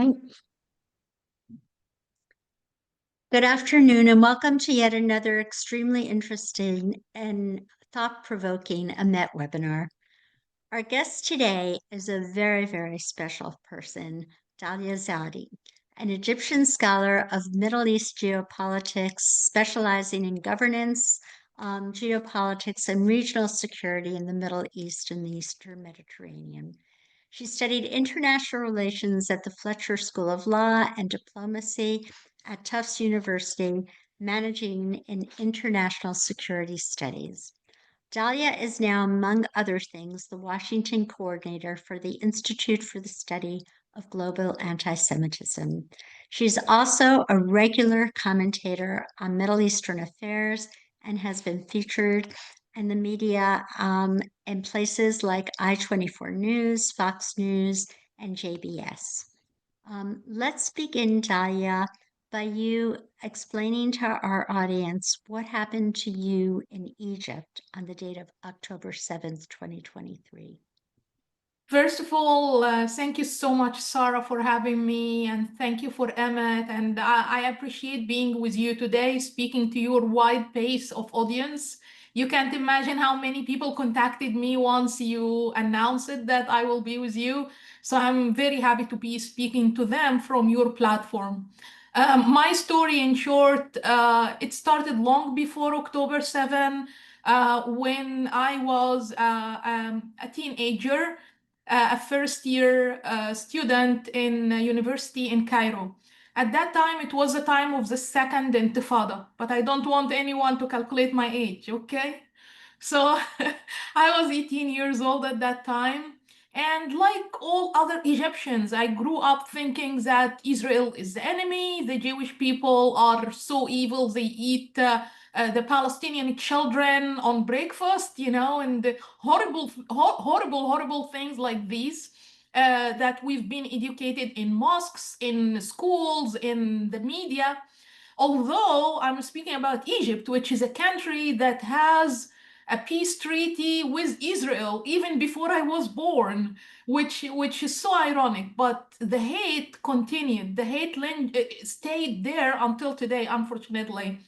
Right. Good afternoon, and welcome to yet another extremely interesting and thought-provoking AMET webinar. Our guest today is a very, very special person, Dalia Ziada, an Egyptian scholar of Middle East geopolitics, specializing in governance, geopolitics, and regional security in the Middle East and the Eastern Mediterranean. She studied international relations at the Fletcher School of Law and Diplomacy at Tufts University, managing in international security studies. Dalia is now, among other things, the Washington coordinator for the Institute for the Study of Global Antisemitism. She's also a regular commentator on Middle Eastern affairs and has been featured in the media in places like I-24 News, Fox News, and JBS. Let's begin, Dalia, by you explaining to our audience what happened to you in Egypt on the date of October 7th, 2023. First of all, thank you so much, Sarah, for having me, and thank you for Emmett. And I appreciate being with you today, speaking to your wide base of audience. You can't imagine how many people contacted me once you announced it that I will be with you. So I'm very happy to be speaking to them from your platform. My story, in short, it started long before October 7, when I was a teenager, a first-year student in a university in Cairo. At that time, it was the time of the second Intifada, but I don't want anyone to calculate my age, okay? So I was 18 years old at that time. And like all other Egyptians, I grew up thinking that Israel is the enemy, the Jewish people are so evil, they eat the Palestinian children on breakfast, and the horrible things like these that we've been educated in mosques, in schools, in the media. Although I'm speaking about Egypt, which is a country that has a peace treaty with Israel even before I was born, which is so ironic. But the hate continued. The hate stayed there until today, unfortunately.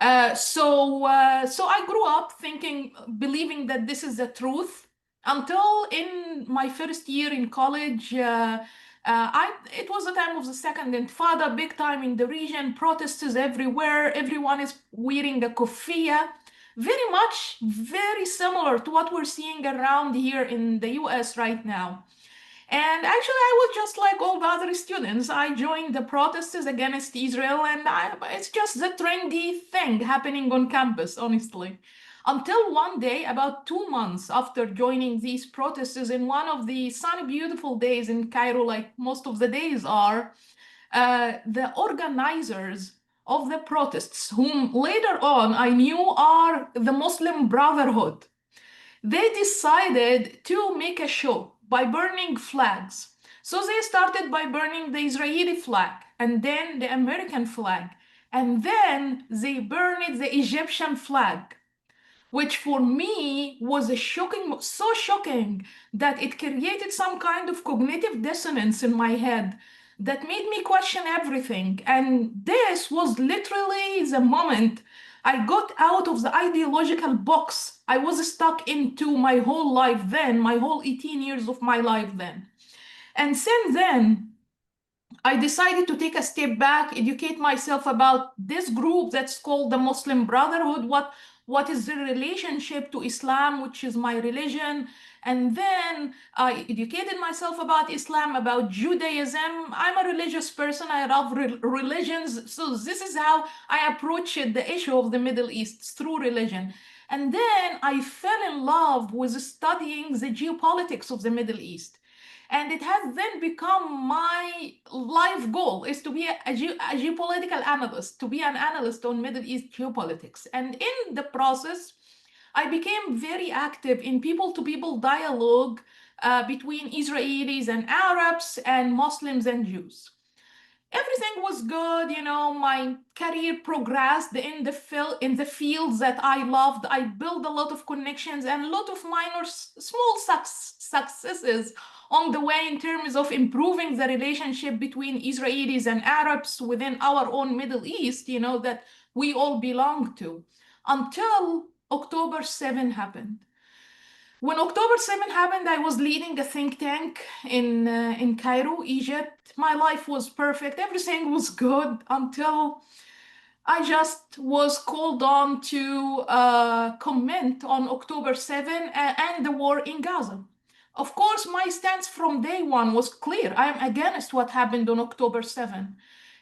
So I grew up thinking, believing that this is the truth, until in my first year in college. It was the time of the second Intifada, big time in the region, protests everywhere. Everyone is wearing a kufiya, very similar to what we're seeing around here in the US right now. And actually, I was just like all the other students. I joined the protests against Israel, and it's just the trendy thing happening on campus, honestly. Until one day, about 2 months after joining these protests, in one of the sunny, beautiful days in Cairo, like most of the days are, the organizers of the protests, whom later on I knew are the Muslim Brotherhood, they decided to make a show by burning flags. So they started by burning the Israeli flag and then the American flag, and then they burned the Egyptian flag, which for me was so shocking that it created some kind of cognitive dissonance in my head that made me question everything. And this was literally the moment I got out of the ideological box I was stuck into my whole life then, my whole 18 years of my life then. And since then, I decided to take a step back, educate myself about this group that's called the Muslim Brotherhood, what is the relationship to Islam, which is my religion. And then I educated myself about Islam, about Judaism. I'm a religious person. I love religions. So this is how I approached the issue of the Middle East, through religion. And then I fell in love with studying the geopolitics of the Middle East. And it has then become my life goal is to be a geopolitical analyst, to be an analyst on Middle East geopolitics. And in the process, I became very active in people-to-people dialogue between Israelis and Arabs and Muslims and Jews. Everything was good, my career progressed in the fields that I loved. I built a lot of connections and a lot of minor, small successes on the way in terms of improving the relationship between Israelis and Arabs within our own Middle East, that we all belong to, until October 7 happened. When October 7 happened, I was leading a think tank in Cairo, Egypt. My life was perfect. Everything was good until I just was called on to comment on October 7 and the war in Gaza. Of course, my stance from day one was clear. I am against what happened on October 7.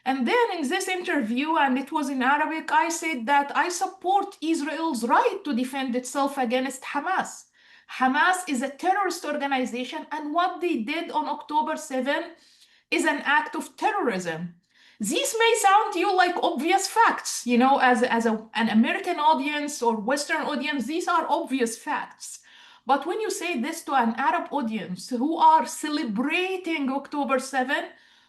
And then in this interview, and it was in Arabic, I said that I support Israel's right to defend itself against Hamas. Hamas is a terrorist organization, and what they did on October 7 is an act of terrorism. These may sound to you like obvious facts, as an American audience or Western audience, these are obvious facts. But when you say this to an Arab audience who are celebrating October 7,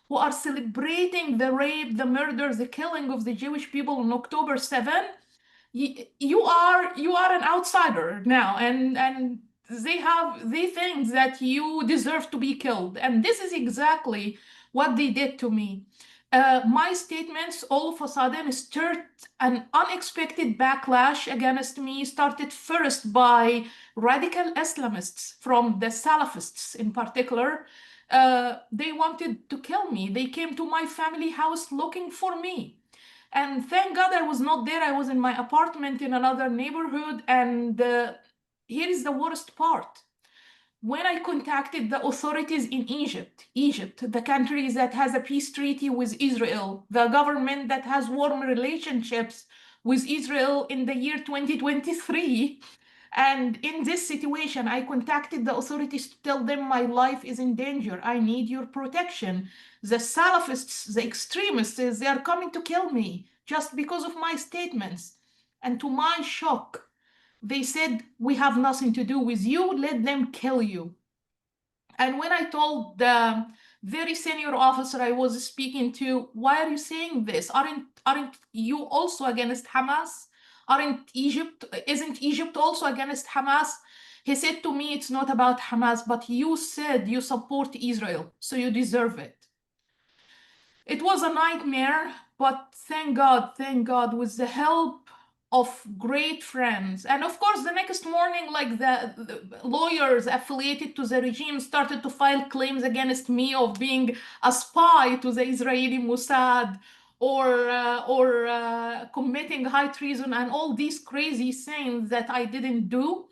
who are celebrating the rape, the murder, the killing of the Jewish people on October 7, you are an outsider now, and they think that you deserve to be killed. And this is exactly what they did to me. My statements all of a sudden stirred an unexpected backlash against me, started first by radical Islamists from the Salafists in particular. They wanted to kill me. They came to my family house looking for me. And thank God I was not there. I was in my apartment in another neighborhood. And here is the worst part. When I contacted the authorities in Egypt, the country that has a peace treaty with Israel, the government that has warm relationships with Israel in the year 2023, and in this situation, I contacted the authorities to tell them my life is in danger. I need your protection. The Salafists, the extremists, they are coming to kill me just because of my statements. And to my shock, they said, we have nothing to do with you, let them kill you. And when I told the very senior officer I was speaking to, why are you saying this? Aren't you also against Hamas? Isn't Egypt also against Hamas? He said to me, it's not about Hamas, but you said you support Israel, so you deserve it. It was a nightmare, but thank God, with the help of great friends. And of course, the next morning, like the lawyers affiliated to the regime started to file claims against me of being a spy to the Israeli Mossad or committing high treason and all these crazy things that I didn't do.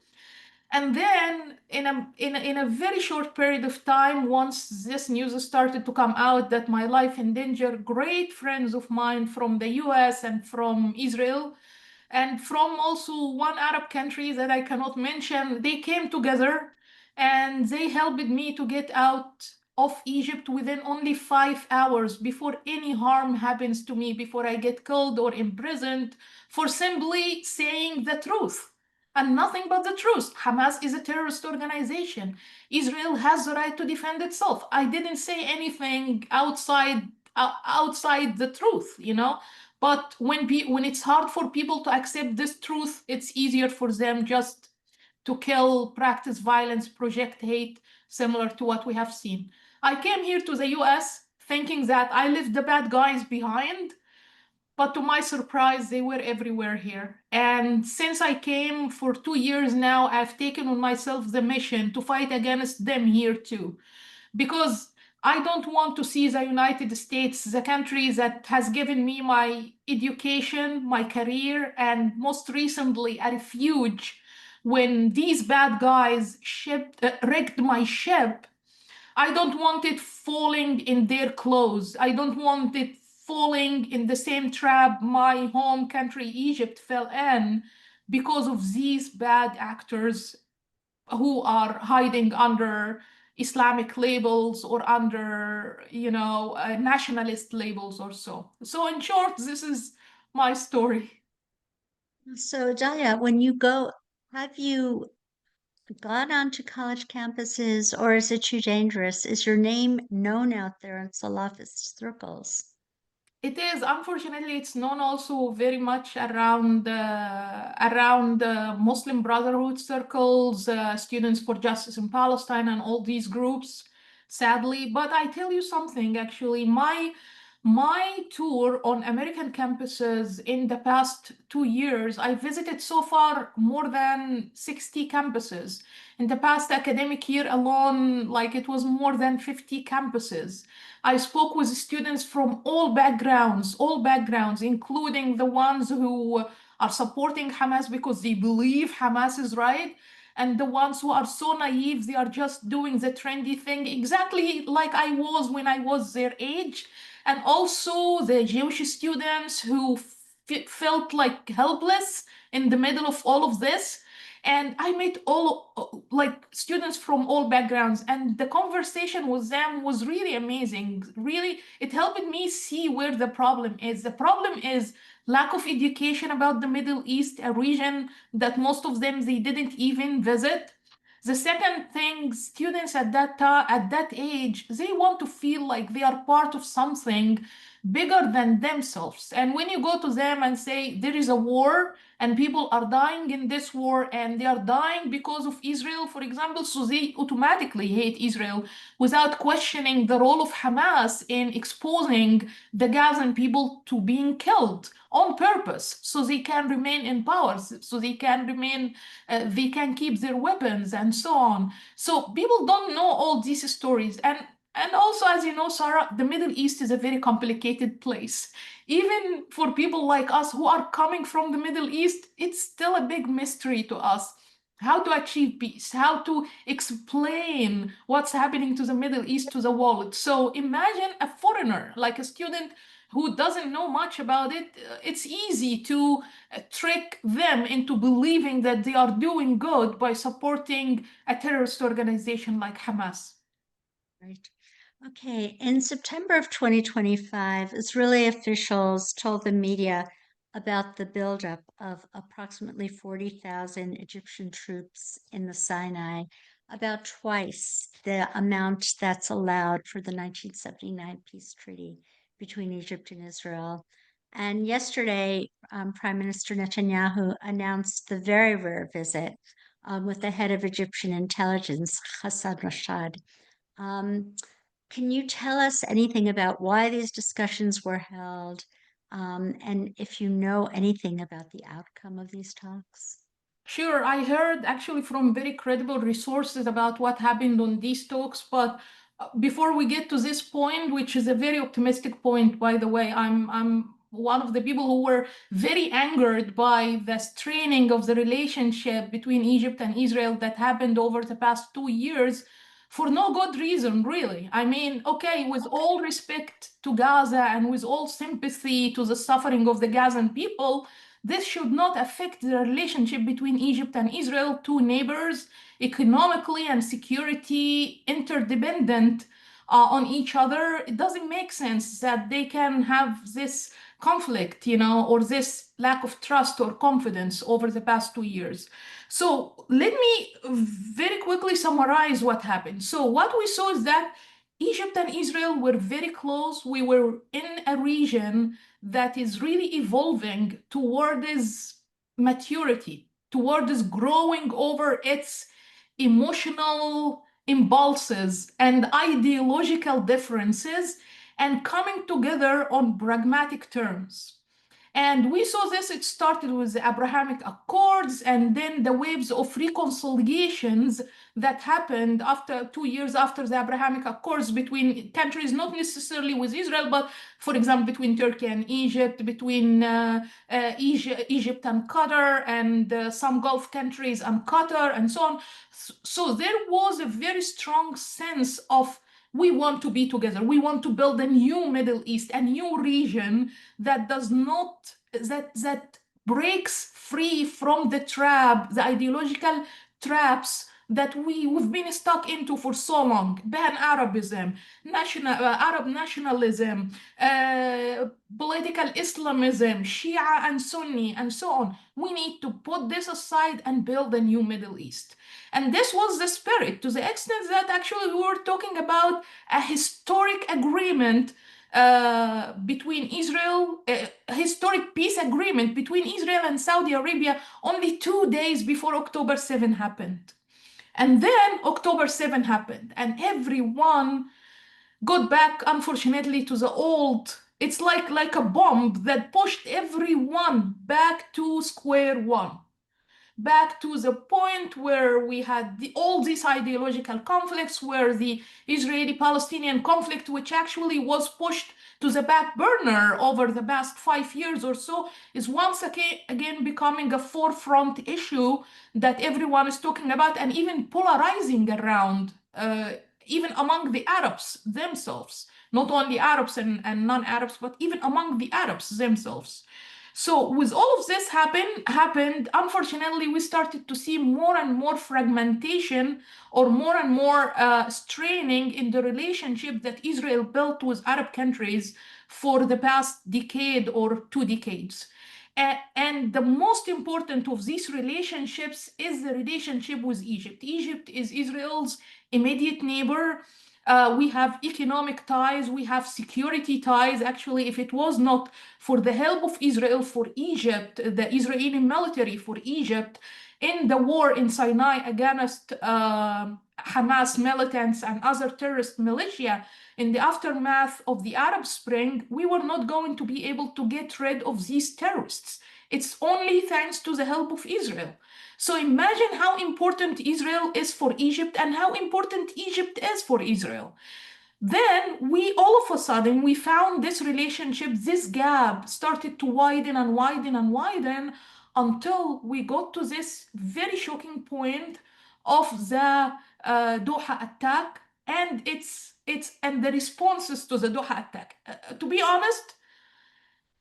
And then in a very short period of time, once this news started to come out that my life in danger, great friends of mine from the US and from Israel and from also one Arab country that I cannot mention, they came together and they helped me to get out of Egypt within only 5 hours before any harm happens to me, before I get killed or imprisoned for simply saying the truth. And nothing but the truth. Hamas is a terrorist organization. Israel has the right to defend itself. I didn't say anything outside the truth, But when it's hard for people to accept this truth, it's easier for them just to kill, practice violence, project hate, similar to what we have seen. I came here to the US thinking that I left the bad guys behind, but to my surprise, they were everywhere here. And since I came for 2 years now, I've taken on myself the mission to fight against them here too. Because I don't want to see the United States, the country that has given me my education, my career, and most recently a refuge when these bad guys wrecked my ship. I don't want it falling in their clothes. I don't want it falling in the same trap my home country, Egypt, fell in because of these bad actors who are hiding under Islamic labels or under, nationalist labels or so. So in short, this is my story. So, Dalia, when you go, have you gone onto college campuses or is it too dangerous? Is your name known out there in Salafist circles? It is. Unfortunately, it's known also very much around Muslim Brotherhood circles, Students for Justice in Palestine, and all these groups. sadly. But I tell you something, actually, my tour on American campuses in the past 2 years, I visited so far more than 60 campuses. In the past academic year alone, like it was more than 50 campuses. I spoke with students from all backgrounds, including the ones who are supporting Hamas because they believe Hamas is right, and the ones who are so naive, they are just doing the trendy thing, exactly like I was when I was their age. And also the Jewish students who felt like helpless in the middle of all of this. And I met all like students from all backgrounds, and the conversation with them was really amazing. Really, it helped me see where the problem is. The problem is lack of education about the Middle East, a region that most of them they didn't even visit. The second thing, students at that age, they want to feel like they are part of something bigger than themselves. And when you go to them and say there is a war and people are dying in this war and they are dying because of Israel, for example, so they automatically hate Israel without questioning the role of Hamas in exposing the Gazan people to being killed on purpose so they can remain in power, so they can remain, they can keep their weapons and so on. So people don't know all these stories. And also, as you know, Sarah, the Middle East is a very complicated place. Even for people like us who are coming from the Middle East, it's still a big mystery to us how to achieve peace, how to explain what's happening to the Middle East to the world. So imagine a foreigner, like a student who doesn't know much about it. It's easy to trick them into believing that they are doing good by supporting a terrorist organization like Hamas. Right. Okay. In September of 2025, Israeli officials told the media about the buildup of approximately 40,000 Egyptian troops in the Sinai, about twice the amount that's allowed for the 1979 peace treaty between Egypt and Israel. And yesterday, Prime Minister Netanyahu announced the very rare visit with the head of Egyptian intelligence, Hassan Rashad. Um, can you tell us anything about why these discussions were held, and if you know anything about the outcome of these talks? Sure, I heard actually from very credible resources about what happened on these talks, but before we get to this point, which is a very optimistic point, by the way, I'm one of the people who were very angered by the straining of the relationship between Egypt and Israel that happened over the past 2 years for no good reason, really. I mean, okay, with all respect to Gaza and with all sympathy to the suffering of the Gazan people, this should not affect the relationship between Egypt and Israel, two neighbors, economically and security interdependent on each other. It doesn't make sense that they can have this conflict, or this lack of trust or confidence over the past 2 years. So let me very quickly summarize what happened. So what we saw is that Egypt and Israel were very close. We were in a region that is really evolving toward this maturity, toward this growing over its emotional impulses and ideological differences and coming together on pragmatic terms. And we saw this, it started with the Abrahamic Accords and then the waves of reconciliations that happened after 2 years after the Abrahamic Accords between countries, not necessarily with Israel, but for example, between Turkey and Egypt, between Egypt and Qatar, and some Gulf countries and Qatar, and so on. So there was a very strong sense of we want to be together. We want to build a new Middle East, a new region that does not, that breaks free from the trap, the ideological traps that we've been stuck into for so long. Pan-Arabism, Arab nationalism, political Islamism, Shia and Sunni, and so on. We need to put this aside and build a new Middle East. And this was the spirit, to the extent that actually we were talking about a historic agreement between Israel, a historic peace agreement between Israel and Saudi Arabia only 2 days before October 7 happened. And then October 7 happened, and everyone got back, unfortunately, to the old. It's like a bomb that pushed everyone back to square one, back to the point where we had all these ideological conflicts, where the Israeli-Palestinian conflict, which actually was pushed to the back burner over the past 5 years or so, is once again becoming a forefront issue that everyone is talking about, and even polarizing around, even among the Arabs themselves, not only Arabs and non-Arabs, but even among the Arabs themselves. So with all of this happened, unfortunately, we started to see more and more fragmentation, or more and more straining in the relationship that Israel built with Arab countries for the past decade or 2 decades. And the most important of these relationships is the relationship with Egypt. Egypt is Israel's immediate neighbor. We have economic ties, we have security ties. Actually, if it was not for the help of Israel for Egypt, the Israeli military for Egypt, in the war in Sinai against Hamas militants and other terrorist militia in the aftermath of the Arab Spring, we were not going to be able to get rid of these terrorists. It's only thanks to the help of Israel. So imagine how important Israel is for Egypt and how important Egypt is for Israel. Then we all of a sudden we found this relationship, this gap started to widen and widen and widen until we got to this very shocking point of the Doha attack and and the responses to the Doha attack. To be honest,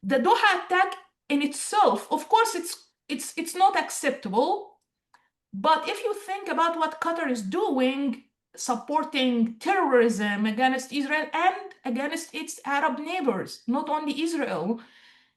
the Doha attack in itself, of course, it's not acceptable. But if you think about what Qatar is doing, supporting terrorism against Israel and against its Arab neighbors, not only Israel,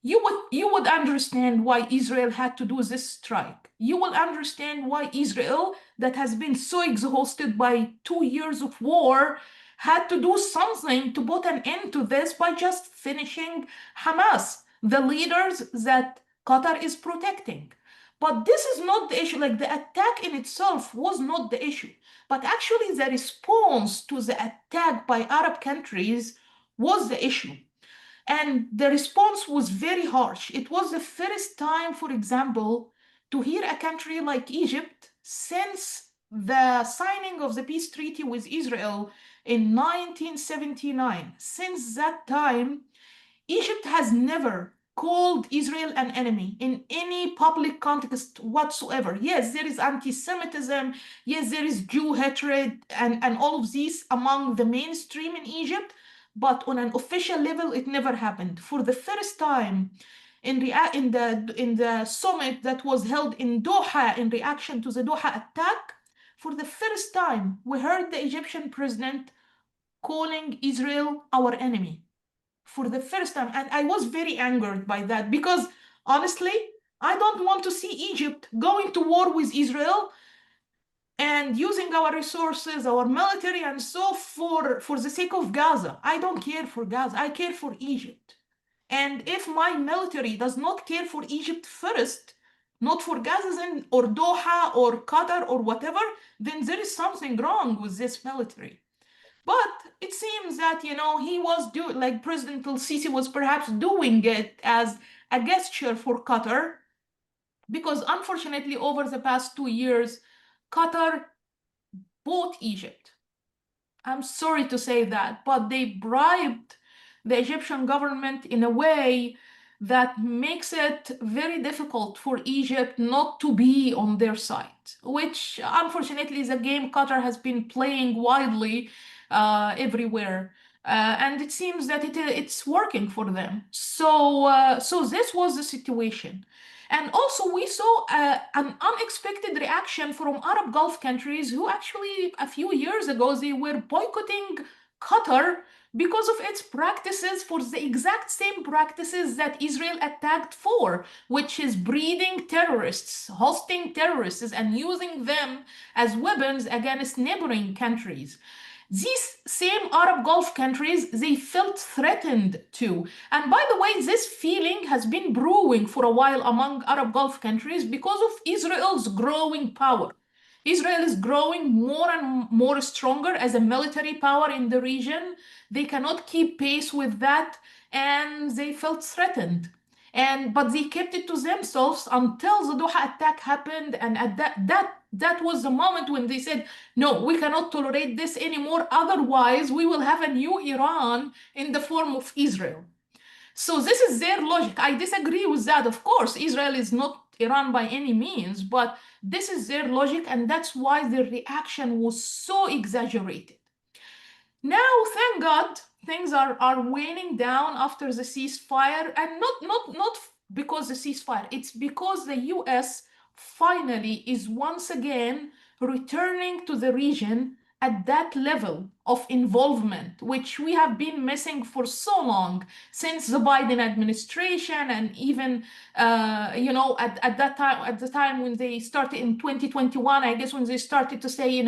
you would understand why Israel had to do this strike. You will understand why Israel, that has been so exhausted by 2 years of war, had to do something to put an end to this by just finishing Hamas, the leaders that Qatar is protecting. But this is not the issue. Like, the attack in itself was not the issue, but actually the response to the attack by Arab countries was the issue. And the response was very harsh. It was the first time, for example, to hear a country like Egypt, since the signing of the peace treaty with Israel in 1979, since that time, Egypt has never called Israel an enemy in any public context whatsoever. Yes, there is anti-Semitism. Yes, there is Jew hatred and all of these among the mainstream in Egypt. But on an official level, it never happened. For the first time in the summit that was held in Doha in reaction to the Doha attack, for the first time, we heard the Egyptian president calling Israel our enemy. For the first time. And I was very angered by that, because honestly, I don't want to see Egypt going to war with Israel and using our resources, our military, and so for the sake of Gaza. I don't care for Gaza. I care for Egypt. And if my military does not care for Egypt first, not for Gaza or Doha or Qatar or whatever, then there is something wrong with this military. But it seems that, he was like President al-Sisi was perhaps doing it as a gesture for Qatar, because unfortunately over the past 2 years, Qatar bought Egypt. I'm sorry to say that, but they bribed the Egyptian government in a way that makes it very difficult for Egypt not to be on their side, which unfortunately is a game Qatar has been playing widely everywhere. And it seems that it's working for them. So this was the situation. And also we saw an unexpected reaction from Arab Gulf countries, who actually a few years ago, they were boycotting Qatar because of its practices, for the exact same practices that Israel attacked for, which is breeding terrorists, hosting terrorists, and using them as weapons against neighboring countries. These same Arab Gulf countries, they felt threatened too. And by the way, this feeling has been brewing for a while among Arab Gulf countries because of Israel's growing power. Israel is growing more and more stronger as a military power in the region. They cannot keep pace with that, and they felt threatened. But they kept it to themselves until the Doha attack happened, and at that was the moment when they said, "No, we cannot tolerate this anymore. Otherwise, we will have a new Iran in the form of Israel." So this is their logic. I disagree with that. Of course, Israel is not Iran by any means, but this is their logic, and that's why their reaction was so exaggerated. Now, thank God, things are waning down after the ceasefire, and not because the ceasefire, it's because the US finally is once again returning to the region at that level of involvement, which we have been missing for so long, since the Biden administration, and even at the time when they started in 2021, I guess, when they started to say,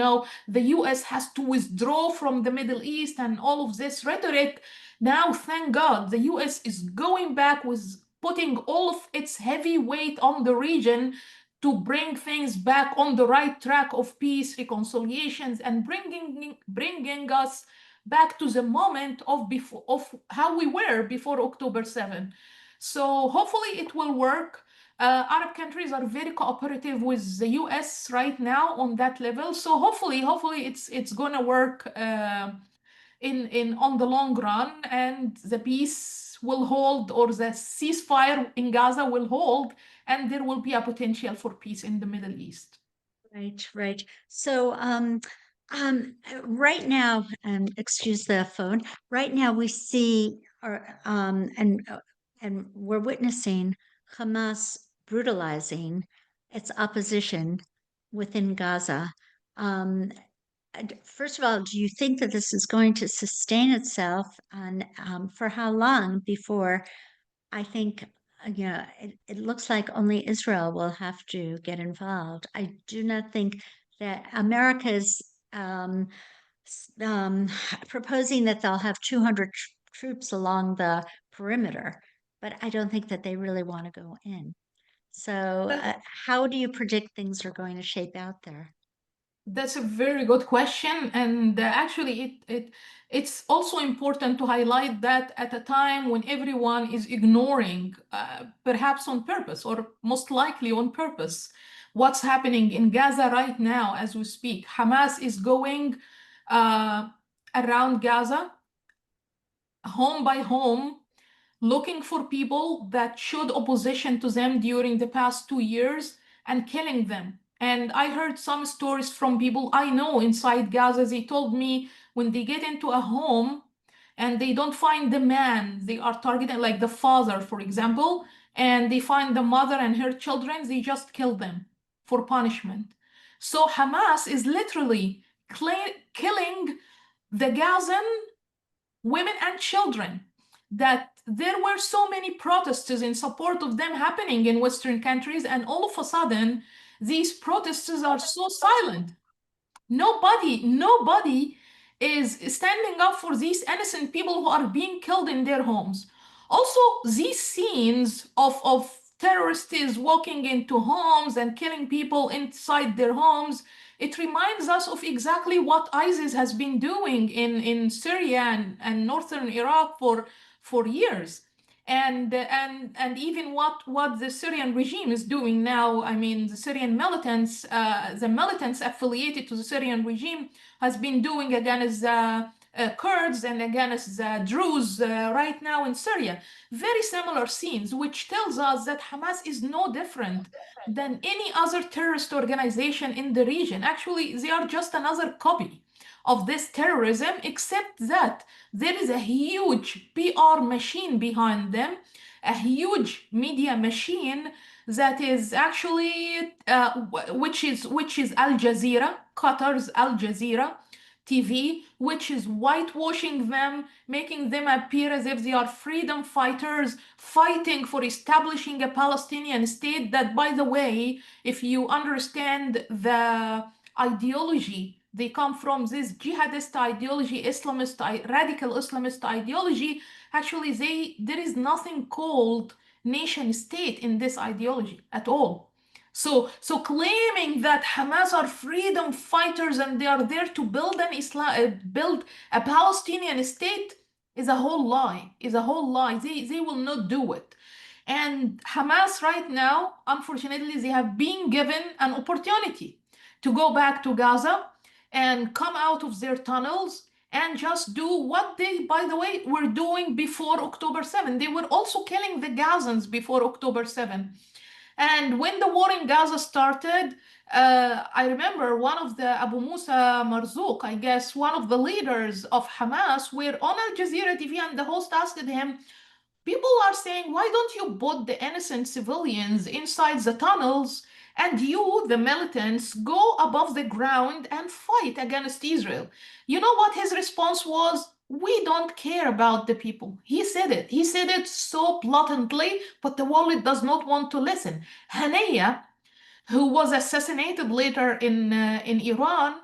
the US has to withdraw from the Middle East and all of this rhetoric. Now, thank God, the US is going back with putting all of its heavy weight on the region to bring things back on the right track of peace, reconciliations, and bringing us back to the moment of how we were before October 7. So hopefully it will work. Arab countries are very cooperative with the US right now on that level. So hopefully it's gonna work on the long run, and the peace will hold, or the ceasefire in Gaza will hold, and there will be a potential for peace in the Middle East. Right. So, right now, excuse the phone. Right now, we see, and we're witnessing Hamas brutalizing its opposition within Gaza. First of all, do you think that this is going to sustain itself, and for how long before I think, it looks like only Israel will have to get involved. I do not think that America's proposing that they'll have 200 troops along the perimeter, but I don't think that they really want to go in. So, how do you predict things are going to shape out there? That's a very good question, and actually, it's also important to highlight that at a time when everyone is ignoring, perhaps on purpose, or most likely on purpose, what's happening in Gaza right now as we speak. Hamas is going around Gaza, home by home, looking for people that showed opposition to them during the past 2 years and killing them. And I heard some stories from people I know inside Gaza. They told me when they get into a home and they don't find the man they are targeting, like the father, for example, and they find the mother and her children, they just kill them for punishment. So Hamas is literally killing the Gazan women and children, that there were so many protests in support of them happening in Western countries, and all of a sudden, these protesters are so silent. Nobody is standing up for these innocent people who are being killed in their homes. Also, these scenes of terrorists walking into homes and killing people inside their homes, it reminds us of exactly what ISIS has been doing in Syria and northern Iraq for years. And even what the Syrian regime is doing now. I mean, the Syrian militants, the militants affiliated to the Syrian regime, has been doing against Kurds and against Druze right now in Syria. Very similar scenes, which tells us that Hamas is no different than any other terrorist organization in the region. Actually, they are just another copy of this terrorism, except that there is a huge PR machine behind them, a huge media machine that is actually, which is Al Jazeera, Qatar's Al Jazeera TV, which is whitewashing them, making them appear as if they are freedom fighters fighting for establishing a Palestinian state. That, by the way, if you understand the ideology, they come from this jihadist ideology, radical Islamist ideology. Actually, there is nothing called nation state in this ideology at all. So claiming that Hamas are freedom fighters and they are there to build a Palestinian state is a whole lie. Is a whole lie. They will not do it. And Hamas right now, unfortunately, they have been given an opportunity to go back to Gaza and come out of their tunnels and just do what they, by the way, were doing before October 7. They were also killing the Gazans before October 7. And when the war in Gaza started, I remember one of the Abu Musa Marzouk, I guess, one of the leaders of Hamas, were on Al Jazeera TV, and the host asked him, people are saying, why don't you put the innocent civilians inside the tunnels and you, the militants, go above the ground and fight against Israel? You know what his response was? We don't care about the people. He said it. He said it so blatantly, but the world does not want to listen. Haniyeh, who was assassinated later in Iran,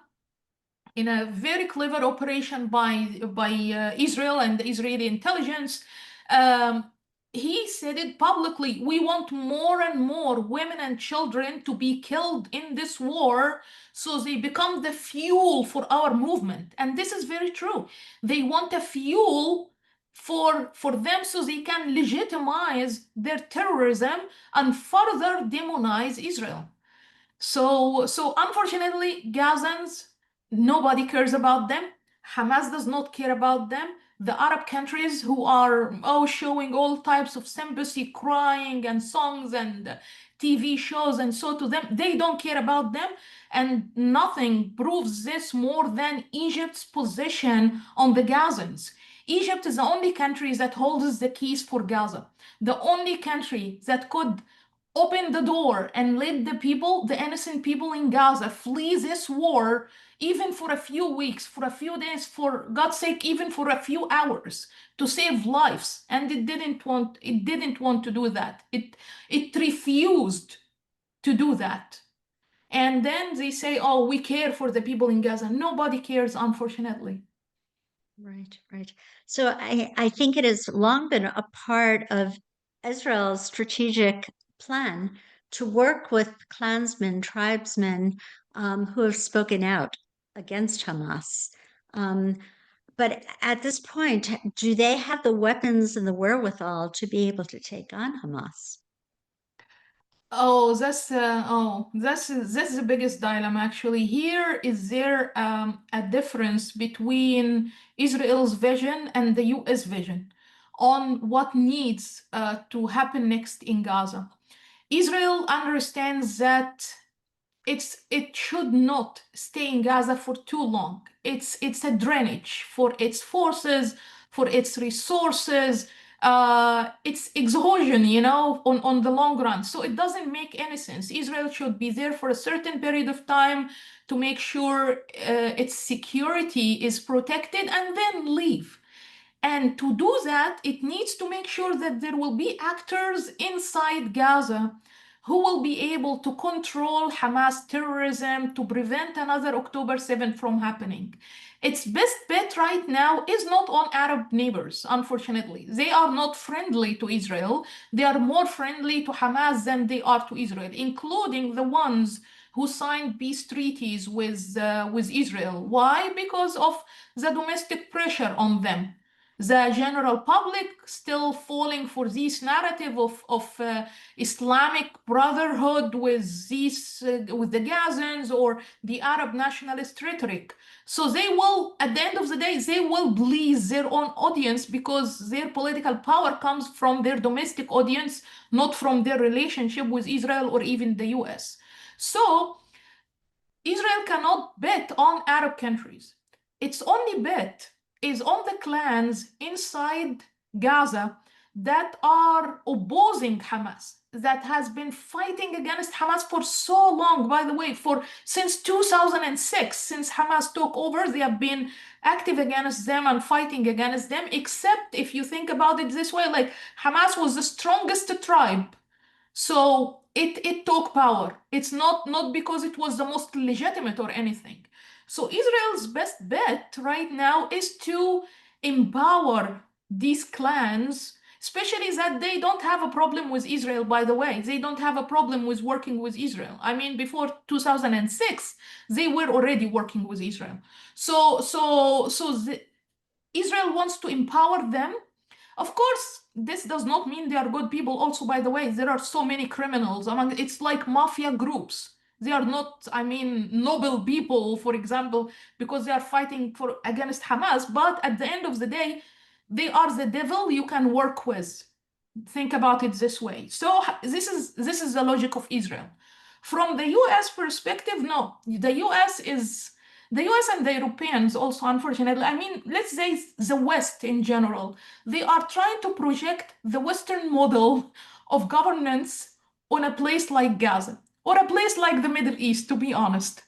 in a very clever operation by Israel and the Israeli intelligence, um, he said it publicly. We want more and more women and children to be killed in this war so they become the fuel for our movement. And this is very true. They want a fuel for them so they can legitimize their terrorism and further demonize Israel. So unfortunately, Gazans, nobody cares about them. Hamas does not care about them. The Arab countries who are showing all types of sympathy, crying and songs and TV shows and so to them, they don't care about them. And nothing proves this more than Egypt's position on the Gazans. Egypt is the only country that holds the keys for Gaza. The only country that could open the door and let the people, the innocent people in Gaza, flee this war, even for a few weeks, for a few days, for God's sake, even for a few hours, to save lives. And it didn't want to do that. It refused to do that. And then they say, oh, we care for the people in Gaza. Nobody cares, unfortunately. Right, right. So I think it has long been a part of Israel's strategic plan to work with clansmen, tribesmen who have spoken out against Hamas. But at this point, do they have the weapons and the wherewithal to be able to take on Hamas? Oh, that's the biggest dilemma actually. Here is there a difference between Israel's vision and the US vision on what needs to happen next in Gaza. Israel understands that it should not stay in Gaza for too long. It's a drainage for its forces, for its resources. It's exhaustion, on the long run. So it doesn't make any sense. Israel should be there for a certain period of time to make sure its security is protected and then leave. And to do that, it needs to make sure that there will be actors inside Gaza who will be able to control Hamas terrorism to prevent another October 7th from happening. Its best bet right now is not on Arab neighbors, unfortunately. They are not friendly to Israel. They are more friendly to Hamas than they are to Israel, including the ones who signed peace treaties with Israel. Why? Because of the domestic pressure on them. The general public still falling for this narrative of Islamic brotherhood with with the Gazans or the Arab nationalist rhetoric. So they will, at the end of the day, they will please their own audience because their political power comes from their domestic audience, not from their relationship with Israel or even the US. So Israel cannot bet on Arab countries. Its only bet is on the clans inside Gaza that are opposing Hamas, that has been fighting against Hamas for so long. By the way, since 2006, since Hamas took over, they have been active against them and fighting against them, except if you think about it this way, like Hamas was the strongest tribe. So it took power. It's not because it was the most legitimate or anything. So Israel's best bet right now is to empower these clans especially that they don't have a problem with Israel, by the way. They don't have a problem with working with Israel. I mean, before 2006, they were already working with Israel. So Israel wants to empower them. Of course, this does not mean they are good people. Also, by the way, there are so many criminals among, it's like mafia groups. They are not, I mean, noble people, for example, because they are fighting for against Hamas. But at the end of the day, they are the devil you can work with. Think about it this way. So this is the logic of Israel. From the US perspective, no. The US and the Europeans also, unfortunately, I mean, let's say the West in general, they are trying to project the Western model of governance on a place like Gaza or a place like the Middle East, to be honest.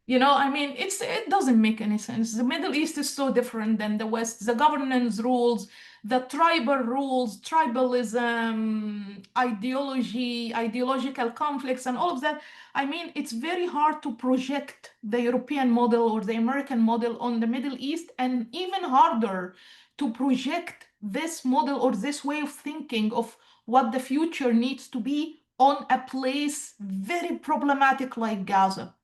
I mean, it doesn't make any sense. The Middle East is so different than the West. The governance rules, the tribal rules, tribalism, ideology, ideological conflicts, and all of that. I mean, it's very hard to project the European model or the American model on the Middle East, and even harder to project this model or this way of thinking of what the future needs to be on a place very problematic like Gaza.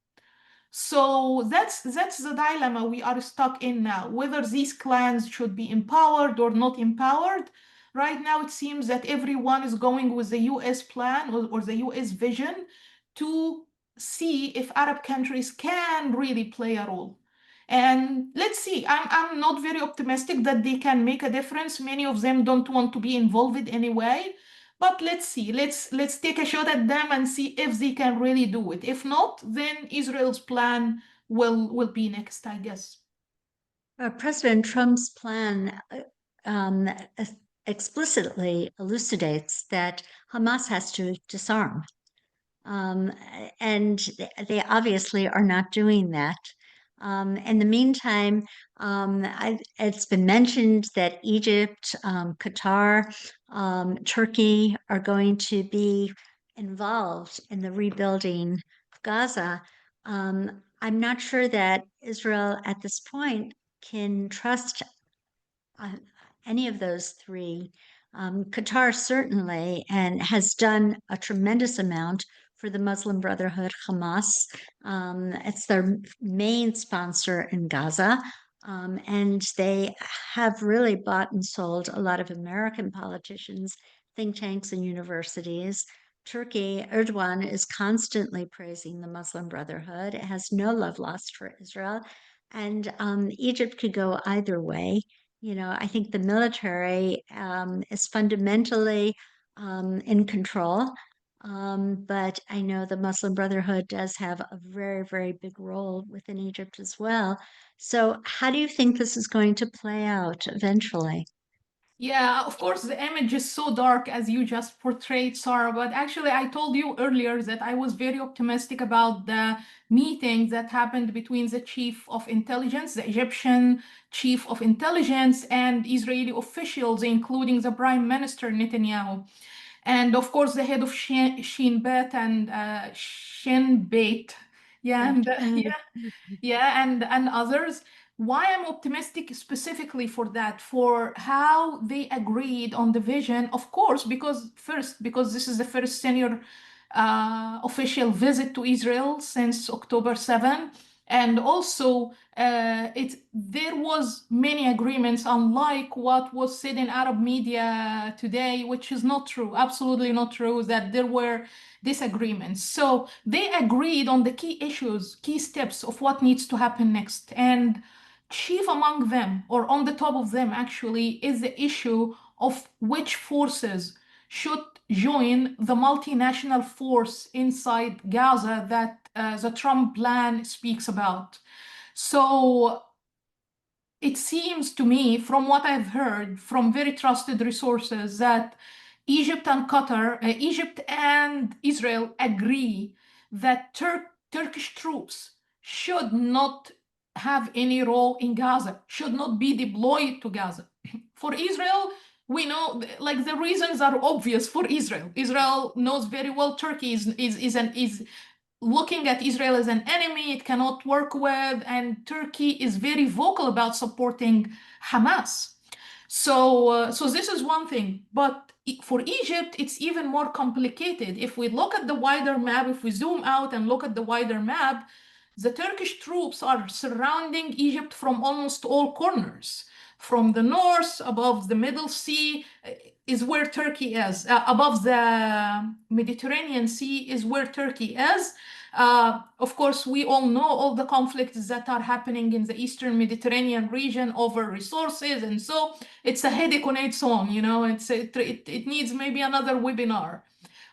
So that's the dilemma we are stuck in now, whether these clans should be empowered or not empowered. Right now, it seems that everyone is going with the US plan or the US vision to see if Arab countries can really play a role. And let's see, I'm not very optimistic that they can make a difference. Many of them don't want to be involved anyway. But let's see. Let's take a shot at them and see if they can really do it. If not, then Israel's plan will be next, I guess. President Trump's plan explicitly elucidates that Hamas has to disarm. And they obviously are not doing that. In the meantime, it's been mentioned that Egypt, Qatar, Turkey are going to be involved in the rebuilding of Gaza. I'm not sure that Israel at this point can trust uh, any of those three. Qatar certainly and has done a tremendous amount for the Muslim Brotherhood, Hamas. It's their main sponsor in Gaza. And they have really bought and sold a lot of American politicians, think tanks, and universities. Turkey, Erdogan is constantly praising the Muslim Brotherhood. It has no love lost for Israel. And Egypt could go either way. I think the military is fundamentally in control. But I know the Muslim Brotherhood does have a very, very big role within Egypt as well. So, how do you think this is going to play out eventually? Yeah, of course, the image is so dark as you just portrayed, Sarah. But actually, I told you earlier that I was very optimistic about the meeting that happened between the chief of intelligence, the Egyptian chief of intelligence, and Israeli officials, including the Prime Minister Netanyahu. And of course, the head of Shin Bet and Shin Bet. Yeah, and yeah, and others. Why I'm optimistic specifically for that, for how they agreed on the vision, of course, because this is the first senior official visit to Israel since October 7. And also, there was many agreements, unlike what was said in Arab media today, which is not true, absolutely not true, that there were disagreements. So they agreed on the key issues, key steps of what needs to happen next. And chief among them, or on the top of them actually, is the issue of which forces should join the multinational force inside Gaza that the Trump plan speaks about. So it seems to me, from what I've heard from very trusted resources, that Egypt and Israel agree that Turkish troops should not have any role in Gaza, should not be deployed to Gaza. For Israel, we know, like, the reasons are obvious for Israel. Israel knows very well Turkey is looking at Israel as an enemy it cannot work with, and Turkey is very vocal about supporting Hamas. So this is one thing. But for Egypt, it's even more complicated. If we look at the wider map, if we zoom out and look at the wider map, the Turkish troops are surrounding Egypt from almost all corners. From the north, above the Middle Sea, is where Turkey is. Above the Mediterranean Sea is where Turkey is. Of course, we all know all the conflicts that are happening in the Eastern Mediterranean region over resources, and so it's a headache on its own. It needs maybe another webinar.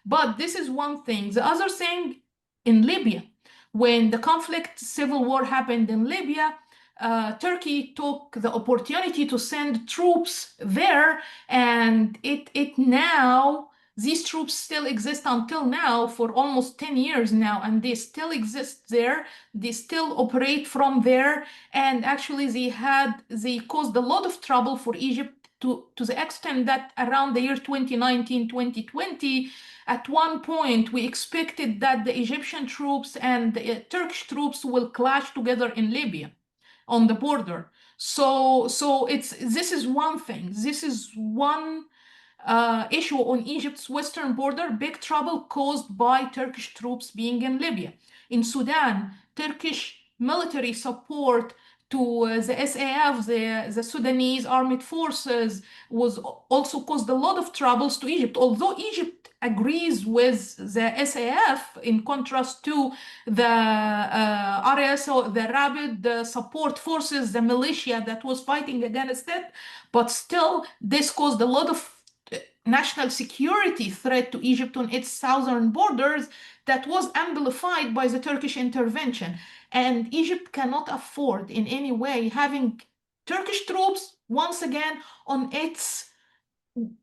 But this is one thing. The other thing, in Libya, when the conflict, civil war happened in Libya, Turkey took the opportunity to send troops there, and it now, these troops still exist until now for almost 10 years now, and they still exist there. They still operate from there, and actually they caused a lot of trouble for Egypt to the extent that around the year 2019, 2020, at one point we expected that the Egyptian troops and the Turkish troops will clash together in Libya on the border. So this is one thing. This is one issue on Egypt's western border, big trouble caused by Turkish troops being in Libya. In Sudan, Turkish military support to the SAF, the Sudanese armed forces, was also caused a lot of troubles to Egypt. Although Egypt agrees with the SAF, in contrast to the RSO, the Rapid Support Forces, the militia that was fighting against it, but still this caused a lot of national security threat to Egypt on its southern borders that was amplified by the Turkish intervention. And Egypt cannot afford in any way having Turkish troops once again on its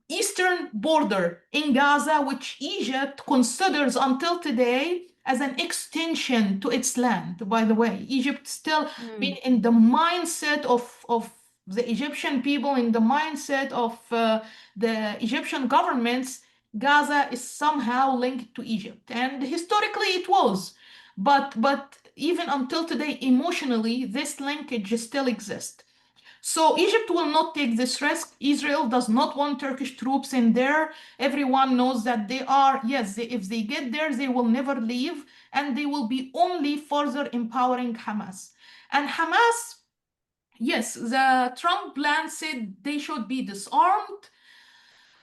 eastern border in Gaza, which Egypt considers until today as an extension to its land. By the way, Egypt still been in the mindset of the Egyptian people, in the mindset of the Egyptian governments, Gaza is somehow linked to Egypt. And historically it was. But even until today, emotionally, this linkage still exists. So Egypt will not take this risk. Israel does not want Turkish troops in there. Everyone knows that they are, yes, if they get there, they will never leave, and they will be only further empowering Hamas. And Hamas, yes, the Trump plan said they should be disarmed.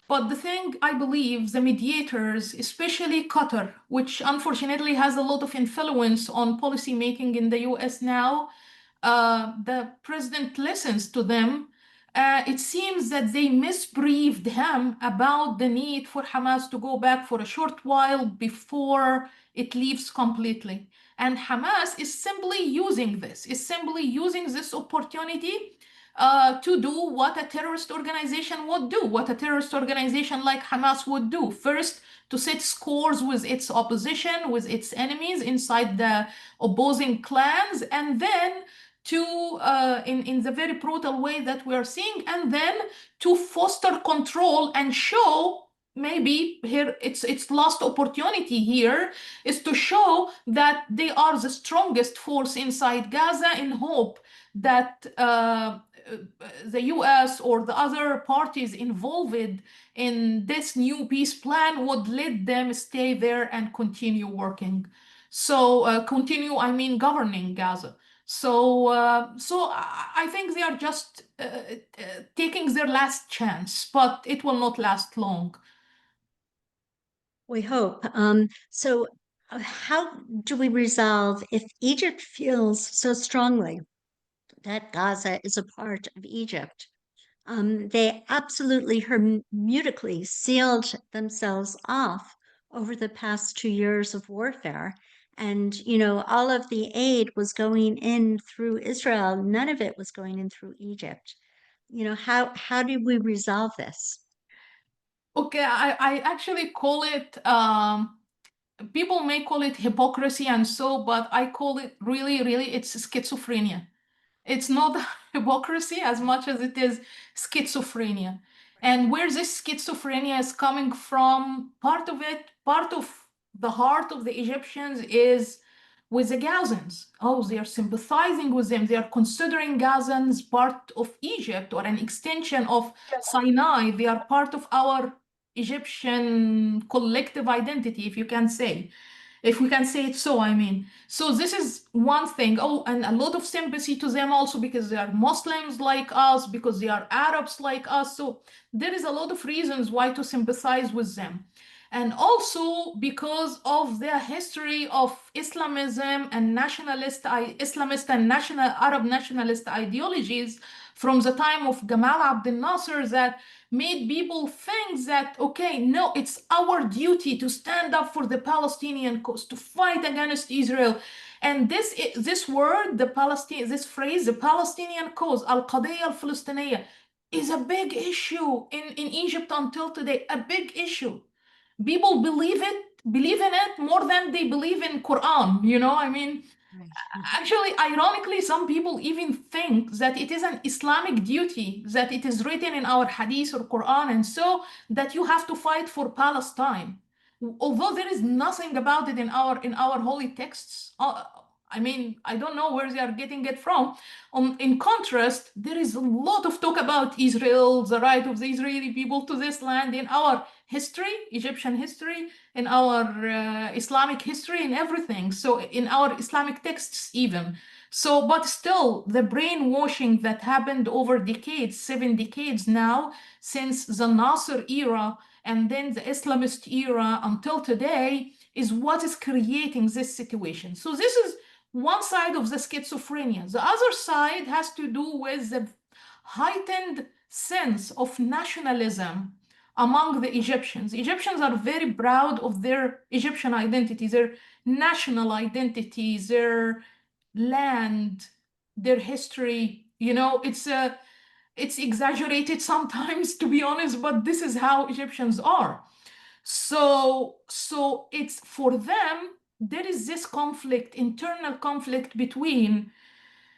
But the thing, I believe, the mediators, especially Qatar, which unfortunately has a lot of influence on policy making in the US now, the president listens to them. It seems that they misbriefed him about the need for Hamas to go back for a short while before it leaves completely. And Hamas is simply using this opportunity to do what a terrorist organization would do, what a terrorist organization like Hamas would do. First, to set scores with its opposition, with its enemies inside the opposing clans, and then to, in the very brutal way that we are seeing, and then to foster control and show, maybe here its last opportunity here is to show that they are the strongest force inside Gaza, in hope that the US or the other parties involved in this new peace plan would let them stay there and continue working. So I mean governing Gaza. So I think they are just taking their last chance, but it will not last long. We hope. So how do we resolve if Egypt feels so strongly that Gaza is a part of Egypt? They absolutely hermeneutically sealed themselves off over the past 2 years of warfare. And, all of the aid was going in through Israel. None of it was going in through Egypt. How do we resolve this? Okay, I actually call it, people may call it hypocrisy and so, but I call it really, it's schizophrenia. It's not hypocrisy as much as it is schizophrenia. And where this schizophrenia is coming from, part of the heart of the Egyptians is with the Gazans. Oh, they are sympathizing with them. They are considering Gazans part of Egypt or an extension of Sinai. They are part of our Egyptian collective identity, if you can say. If we can say it so, I mean. So this is one thing. Oh, and a lot of sympathy to them also because they are Muslims like us, because they are Arabs like us. So there is a lot of reasons why to sympathize with them. And also because of their history of Islamism and Islamist and national Arab nationalist ideologies from the time of Gamal Abdel Nasser that made people think that, okay, no, it's our duty to stand up for the Palestinian cause, to fight against Israel. And this word, this phrase, the Palestinian cause, Al-Qadiyya al-Palestiniya, is a big issue in Egypt until today, a big issue. People believe in it more than they believe in Quran, I mean. Right. Actually, ironically, some people even think that it is an Islamic duty, that it is written in our Hadith or Quran, and so that you have to fight for Palestine. Although there is nothing about it in our holy texts. I mean, I don't know where they are getting it from. In contrast, there is a lot of talk about Israel, the right of the Israeli people to this land in our history, Egyptian history, in our Islamic history and everything. So in our Islamic texts even. So, but still, the brainwashing that happened over decades, 7 decades now, since the Nasser era and then the Islamist era until today, is what is creating this situation. So this is one side of the schizophrenia. The other side has to do with the heightened sense of nationalism among the Egyptians. Egyptians are very proud of their Egyptian identity, their national identity, their land, their history. It's exaggerated sometimes, to be honest, but this is how Egyptians are. So it's for them, there is this conflict, internal conflict between,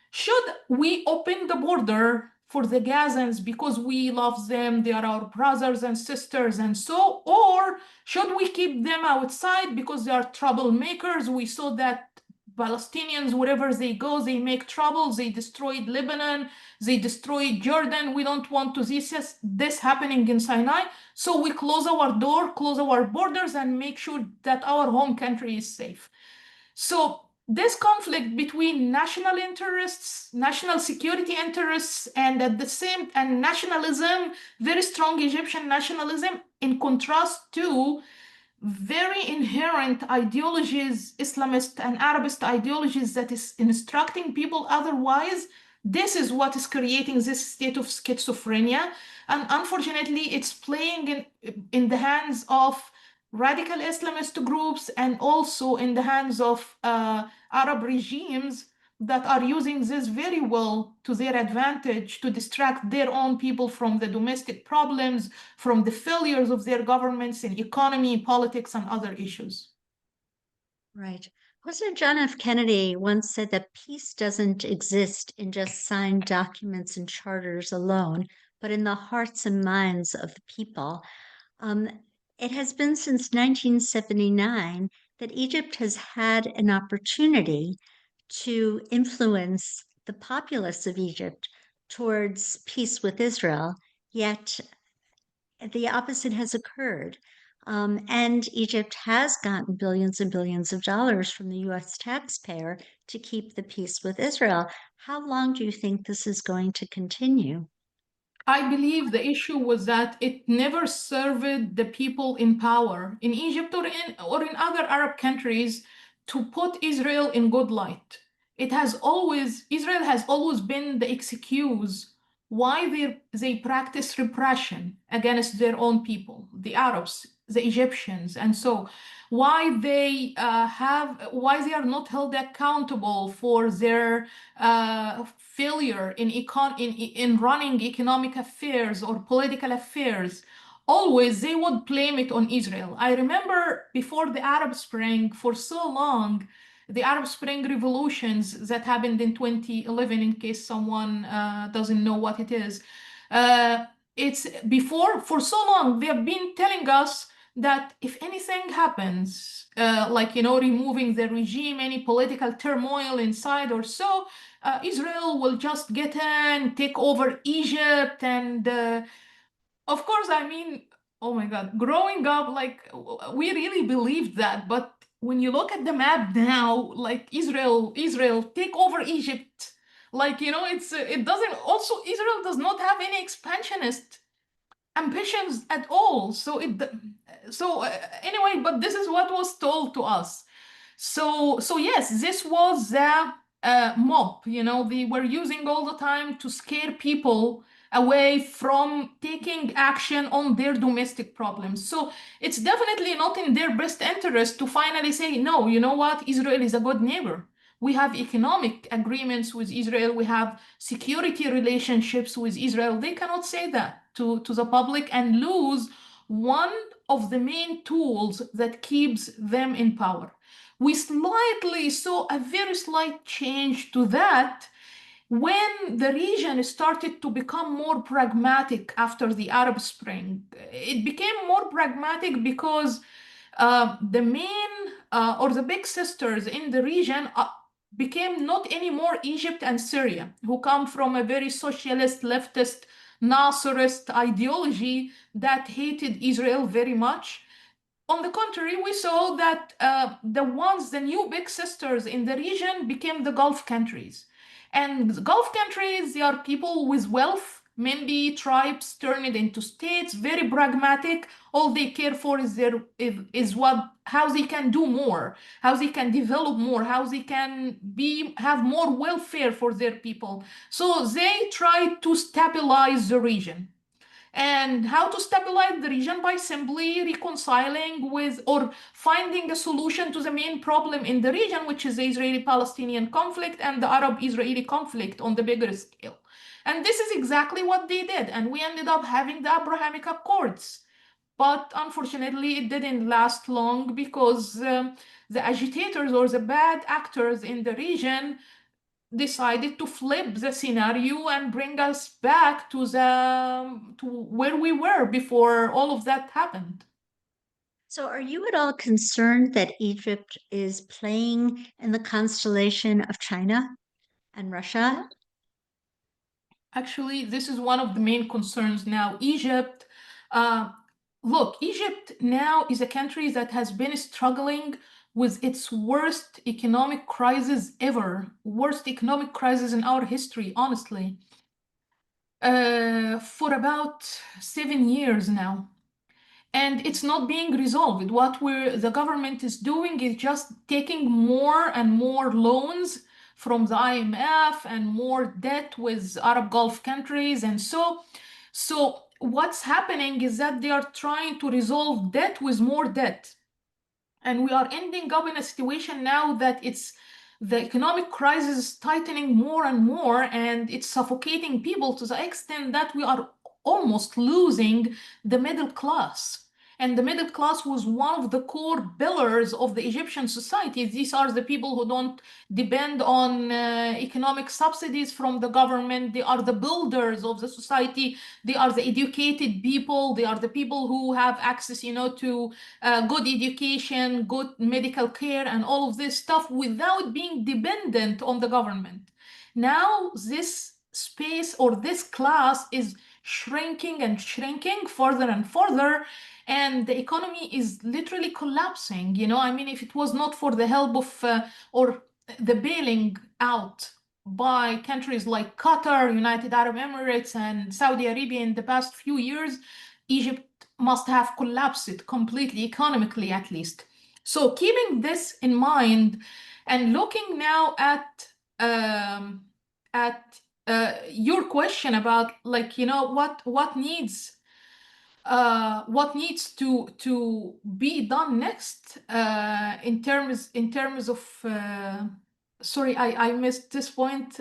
should we open the border for the Gazans because we love them, they are our brothers and sisters and so, or should we keep them outside because they are troublemakers? We saw that Palestinians, wherever they go, they make trouble. They destroyed Lebanon, they destroyed Jordan. We don't want to see this happening in Sinai. So we close our door, close our borders, and make sure that our home country is safe. So this conflict between national interests, national security interests, and at the same and nationalism, very strong Egyptian nationalism, in contrast to very inherent ideologies, Islamist and Arabist ideologies that is instructing people otherwise. This is what is creating this state of schizophrenia. And unfortunately, it's playing in the hands of radical Islamist groups and also in the hands of Arab regimes that are using this very well to their advantage to distract their own people from the domestic problems, from the failures of their governments in economy, politics, and other issues. Right. President John F. Kennedy once said that peace doesn't exist in just signed documents and charters alone, but in the hearts and minds of the people. It has been since 1979 that Egypt has had an opportunity to influence the populace of Egypt towards peace with Israel, yet the opposite has occurred. And Egypt has gotten billions and billions of dollars from the US taxpayer to keep the peace with Israel. How long do you think this is going to continue? I believe the issue was that it never served the people in power in Egypt or in other Arab countries to put Israel in good light. Israel has always been the excuse why they practice repression against their own people, the Arabs, the Egyptians, and so why they are not held accountable for their failure in running economic affairs or political affairs. Always they would blame it on Israel. I remember before the Arab Spring, for so long, the Arab Spring revolutions that happened in 2011, in case someone doesn't know what it is. It's before, for so long, they have been telling us that if anything happens, like, removing the regime, any political turmoil inside or so, Israel will just get in, take over Egypt. And of course, I mean, oh my God, growing up, like, we really believed that. But when you look at the map now, like, Israel take over Egypt. Like, it doesn't, also, Israel does not have any expansionist ambitions at all. Anyway, but this is what was told to us. So yes, this was the mob. They were using all the time to scare people away from taking action on their domestic problems. So it's definitely not in their best interest to finally say, no, you know what, Israel is a good neighbor. We have economic agreements with Israel. We have security relationships with Israel. They cannot say that to the public and lose one of the main tools that keeps them in power. We slightly saw a very slight change to that when the region started to become more pragmatic after the Arab Spring. It became more pragmatic because the main or the big sisters in the region became not anymore Egypt and Syria, who come from a very socialist, leftist, Nasserist ideology that hated Israel very much. On the contrary, we saw that the new big sisters in the region became the Gulf countries. And the Gulf countries, they are people with wealth, maybe tribes turned into states, very pragmatic. All they care for is how they can do more, how they can develop more, how they can have more welfare for their people. So they try to stabilize the region. And how to stabilize the region? By simply reconciling with or finding a solution to the main problem in the region, which is the Israeli-Palestinian conflict and the Arab-Israeli conflict on the bigger scale. And this is exactly what they did. And we ended up having the Abrahamic Accords. But unfortunately, it didn't last long because the agitators or the bad actors in the region decided to flip the scenario and bring us back to where we were before all of that happened. So, are you at all concerned that Egypt is playing in the constellation of China and Russia? Actually, this is one of the main concerns now. Egypt, uh, look, Egypt now is a country that has been struggling with its worst economic crisis ever, worst economic crisis in our history, honestly, for about 7 years now. And it's not being resolved. What the government is doing is just taking more and more loans from the IMF and more debt with Arab Gulf countries. And so what's happening is that they are trying to resolve debt with more debt. And we are ending up in a situation now that the economic crisis is tightening more and more, and it's suffocating people to the extent that we are almost losing the middle class. And the middle class was one of the core pillars of the Egyptian society. These are the people who don't depend on economic subsidies from the government. They are the builders of the society. They are the educated people. They are the people who have access, to good education, good medical care, and all of this stuff without being dependent on the government. Now, this space or this class is shrinking and shrinking further and further, and the economy is literally collapsing. I mean, if it was not for the help of or the bailing out by countries like Qatar, United Arab Emirates, and Saudi Arabia in the past few years, Egypt must have collapsed completely, economically at least. So keeping this in mind and looking now at your question about, like, what needs to be done next in terms of sorry, I missed this point.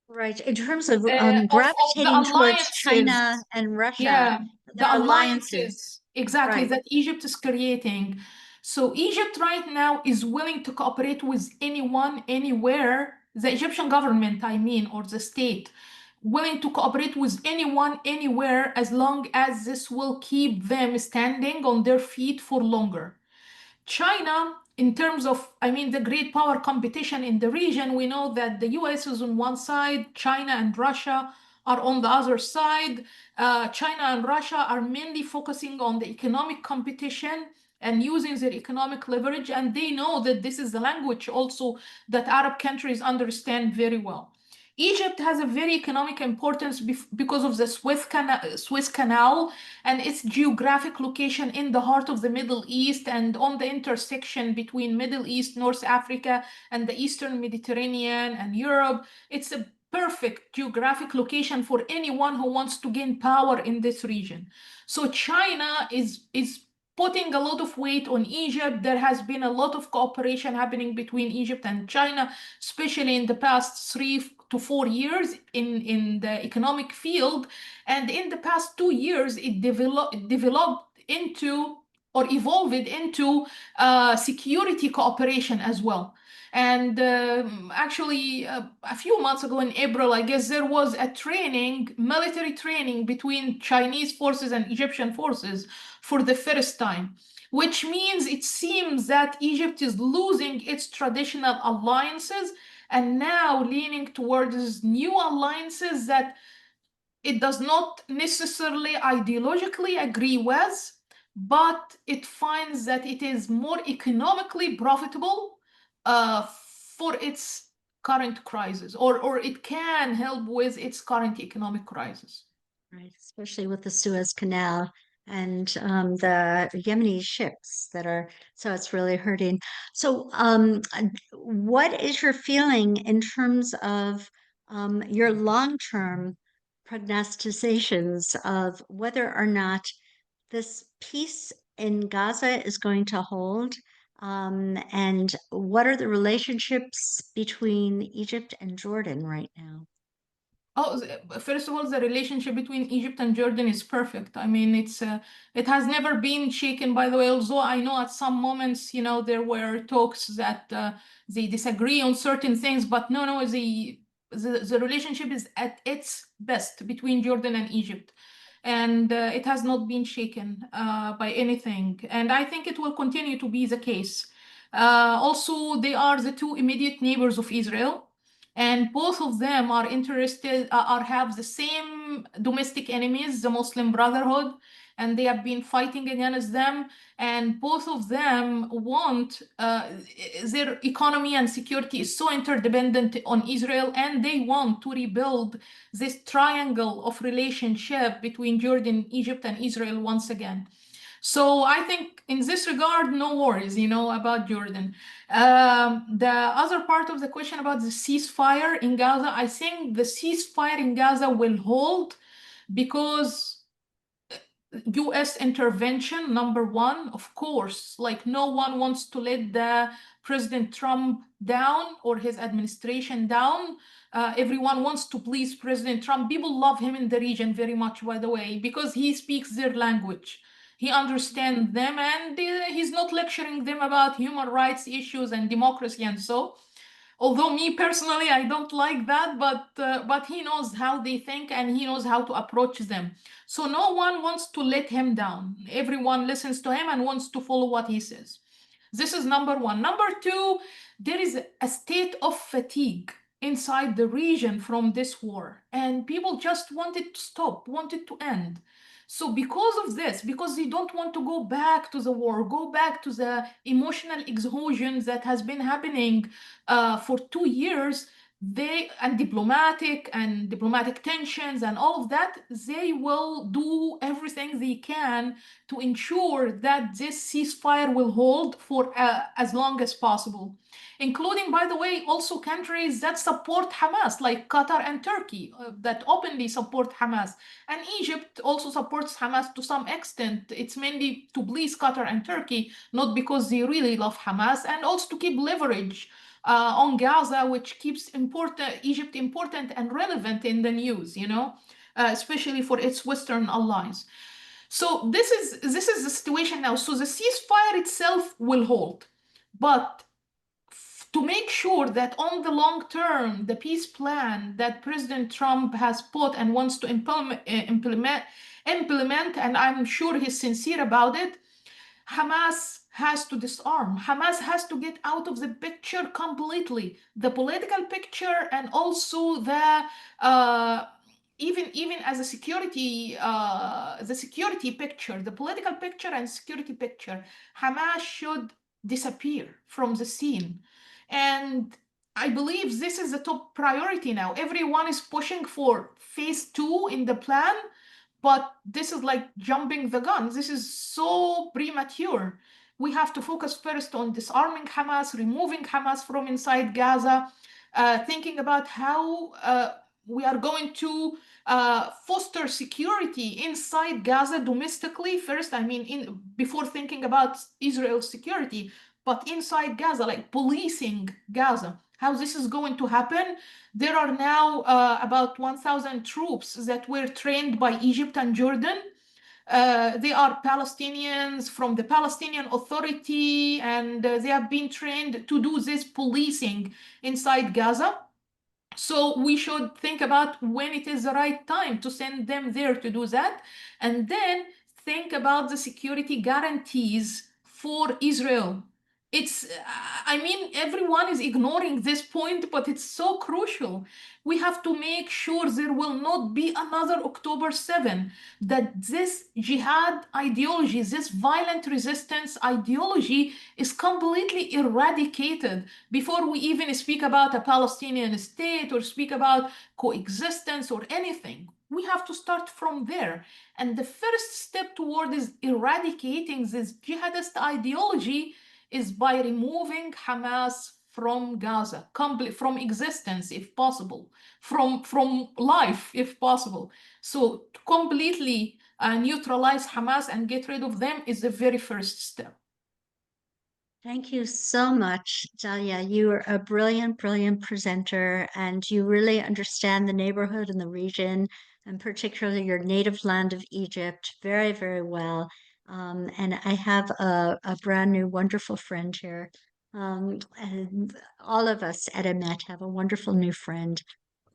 Right. In terms of Of the gravitating towards China alliances. and Russia, Yeah, their the alliances. alliances, exactly, Right. that Egypt is creating. So Egypt right now is willing to cooperate with anyone, anywhere, the Egyptian government, I mean, or the state, willing to cooperate with anyone, anywhere, as long as this will keep them standing on their feet for longer. China, in terms of, the great power competition in the region, we know that the US is on one side, China and Russia are on the other side. China and Russia are mainly focusing on the economic competition and using their economic leverage, and they know that this is the language also that Arab countries understand very well. Egypt has a very economic importance because of the Suez Canal and its geographic location in the heart of the Middle East and on the intersection between Middle East, North Africa, and the Eastern Mediterranean and Europe. It's a perfect geographic location for anyone who wants to gain power in this region. So China is putting a lot of weight on Egypt. There has been a lot of cooperation happening between Egypt and China, especially in the past 3 to 4 years in the economic field. And in the past 2 years, it developed into or evolved into security cooperation as well. And actually, a few months ago in April, I guess there was a military training between Chinese forces and Egyptian forces for the first time, which means it seems that Egypt is losing its traditional alliances and now leaning towards new alliances that it does not necessarily ideologically agree with, but it finds that it is more economically profitable for its current crisis, or it can help with its current economic crisis. Right, especially with the Suez Canal and the Yemeni ships that are, so it's really hurting. So, what is your feeling in terms of your long-term prognostications of whether or not this peace in Gaza is going to hold? And what are the relationships between Egypt and Jordan right now? Oh, first of all, the relationship between Egypt and Jordan is perfect. It has never been shaken, by the way, although I know at some moments, there were talks that they disagree on certain things, but no, the relationship is at its best between Jordan and Egypt. And it has not been shaken by anything. And I think it will continue to be the case. Also, they are the two immediate neighbors of Israel. And both of them are interested, have the same domestic enemies, the Muslim Brotherhood, and they have been fighting against them. And both of them want their economy and security is so interdependent on Israel, and they want to rebuild this triangle of relationship between Jordan, Egypt, and Israel once again. So I think in this regard, no worries, about Jordan. The other part of the question about the ceasefire in Gaza, I think the ceasefire in Gaza will hold because US intervention, number one, of course, like no one wants to let the President Trump down or his administration down. Everyone wants to please President Trump. People love him in the region very much, by the way, because he speaks their language. He understands them, and he's not lecturing them about human rights issues and democracy and so. Although me personally, I don't like that, but he knows how they think and he knows how to approach them. So no one wants to let him down. Everyone listens to him and wants to follow what he says. This is number one. Number two, there is a state of fatigue inside the region from this war, and people just want it to stop, want it to end. So because of this, because they don't want to go back to the war, go back to the emotional exhaustion that has been happening for 2 years, diplomatic tensions and all of that, they will do everything they can to ensure that this ceasefire will hold for as long as possible, including, by the way, also countries that support Hamas, like Qatar and Turkey, that openly support Hamas. And Egypt also supports Hamas to some extent. It's mainly to please Qatar and Turkey, not because they really love Hamas, and also to keep leverage on Gaza, which keeps Egypt important and relevant in the news, especially for its Western allies. So this is the situation now. So the ceasefire itself will hold, but to make sure that on the long term, the peace plan that President Trump has put and wants to implement, and I'm sure he's sincere about it, Hamas has to disarm. Hamas has to get out of the picture completely, the political picture, and also the even as a security, the security picture, the political picture and security picture. Hamas should disappear from the scene, and I believe this is the top priority now. Everyone is pushing for phase 2 in the plan, but this is like jumping the gun. This is so premature. We have to focus first on disarming Hamas, removing Hamas from inside Gaza, thinking about how we are going to foster security inside Gaza domestically first. I mean, before thinking about Israel's security, but inside Gaza, like policing Gaza. How this is going to happen? There are now about 1,000 troops that were trained by Egypt and Jordan. They are Palestinians from the Palestinian Authority, and they have been trained to do this policing inside Gaza. So we should think about when it is the right time to send them there to do that, and then think about the security guarantees for Israel. It's, I mean, everyone is ignoring this point, but it's so crucial. We have to make sure there will not be another October 7, that this jihad ideology, this violent resistance ideology is completely eradicated before we even speak about a Palestinian state or speak about coexistence or anything. We have to start from there. And the first step toward is eradicating this jihadist ideology is by removing Hamas from Gaza, from existence if possible, from life if possible. So to completely neutralize Hamas and get rid of them is the very first step. Thank you so much, Dalia. You are a brilliant, brilliant presenter, and you really understand the neighborhood and the region, and particularly your native land of Egypt, very, very well. And I have a brand new, wonderful friend here. And all of us at Emet have a wonderful new friend.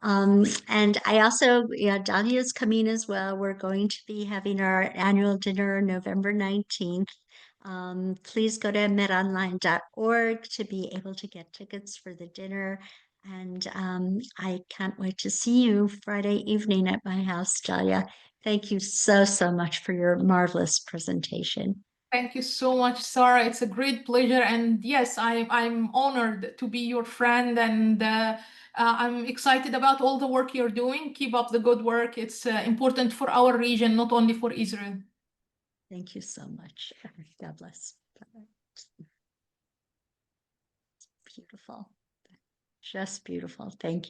And I also, yeah, Dalia is coming as well. We're going to be having our annual dinner November 19th. Please go to metonline.org to be able to get tickets for the dinner. And I can't wait to see you Friday evening at my house, Dalia. Thank you so, so much for your marvelous presentation. Thank you so much, Sarah. It's a great pleasure. And yes, I'm honored to be your friend, and I'm excited about all the work you're doing. Keep up the good work. It's important for our region, not only for Israel. Thank you so much. God bless. Beautiful. Just beautiful. Thank you.